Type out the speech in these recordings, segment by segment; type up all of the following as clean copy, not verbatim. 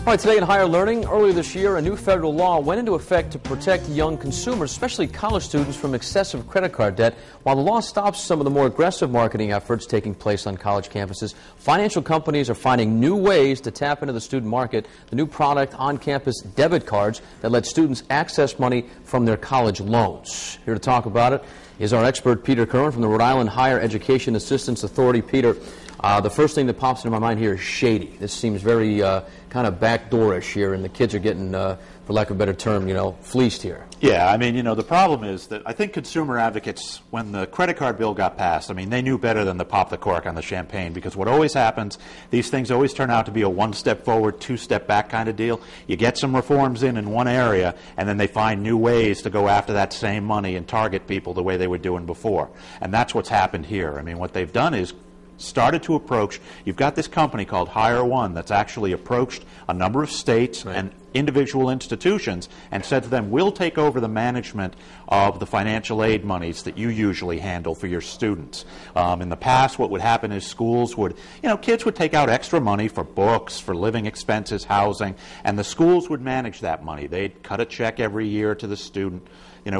All right, today in Higher Learning, earlier this year, a new federal law went into effect to protect young consumers, especially college students, from excessive credit card debt. While the law stops some of the more aggressive marketing efforts taking place on college campuses, financial companies are finding new ways to tap into the student market. The new product, on-campus debit cards, that let students access money from their college loans. Here to talk about it is our expert, Peter Kerwin, from the Rhode Island Higher Education Assistance Authority. Peter, the first thing that pops into my mind here is shady. This seems very kind of backdoorish here, and the kids are getting, for lack of a better term, fleeced here. Yeah, I mean, the problem is that I think consumer advocates, when the credit card bill got passed, I mean, they knew better than to pop the cork on the champagne, because what always happens, these things always turn out to be a one-step forward, two-step back kind of deal. You get some reforms in one area, and then they find new ways to go after that same money and target people the way they were doing before. And that's what's happened here. I mean, what they've done is started to approach, you've got this company called Hire One that's actually approached a number of states and individual institutions and said to them, we'll take over the management of the financial aid monies that you usually handle for your students. In the past, what would happen is schools would, kids would take out extra money for books, for living expenses, housing, and the schools would manage that money. They'd cut a check every year to the student,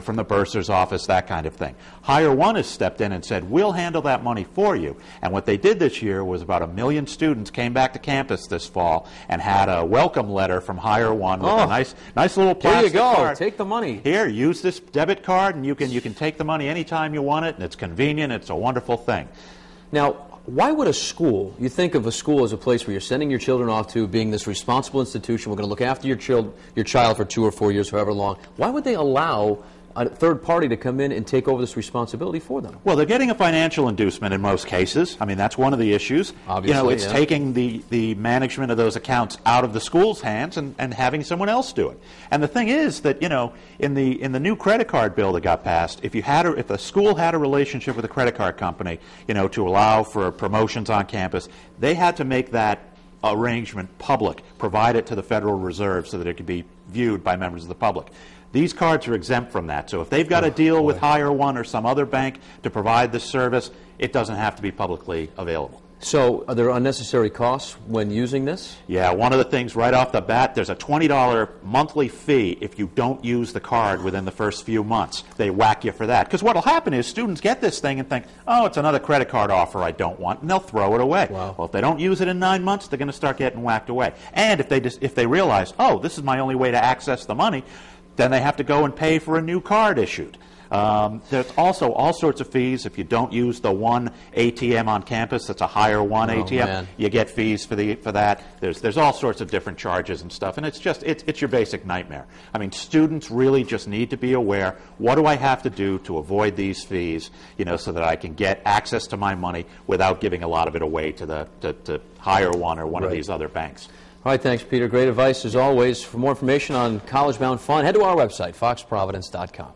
from the bursar's office, that kind of thing. Hire One has stepped in and said, we'll handle that money for you. And what they did this year was about 1 million students came back to campus this fall and had a welcome letter from Hire One with a nice little plastic Here you go. card. Take the money. Here, use this debit card, and you can take the money anytime you want it, and it's convenient. It's a wonderful thing. Now, why would a school, you think of a school as a place where you're sending your children off to, being this responsible institution, we're going to look after your child for 2 or 4 years, however long, why would they allow a third party to come in and take over this responsibility for them? Well, they're getting a financial inducement in most cases. I mean, that's one of the issues. Obviously, it's taking the management of those accounts out of the school's hands and having someone else do it. And the thing is that, in the new credit card bill that got passed, if a school had a relationship with a credit card company, to allow for promotions on campus, they had to make that arrangement public, provide it to the Federal Reserve so that it could be viewed by members of the public. These cards are exempt from that. So if they've got a deal with Hire One or some other bank to provide this service, it doesn't have to be publicly available. So are there unnecessary costs when using this? Yeah, one of the things right off the bat, there's a $20 monthly fee if you don't use the card within the first few months. They whack you for that. Because what will happen is students get this thing and think, oh, it's another credit card offer I don't want, and they'll throw it away. Wow. Well, if they don't use it in 9 months, they're going to start getting whacked away. And if they realize, oh, this is my only way to access the money, then they have to go and pay for a new card issued. There's also all sorts of fees. If you don't use the one ATM on campus, that's a Hire One ATM, man. you get fees for that. There's all sorts of different charges and stuff, and it's your basic nightmare. I mean, students really just need to be aware, what do I have to do to avoid these fees, so that I can get access to my money without giving a lot of it away to Hire One or one of these other banks. All right, thanks, Peter. Great advice as always. For more information on college-bound fun, head to our website, foxprovidence.com.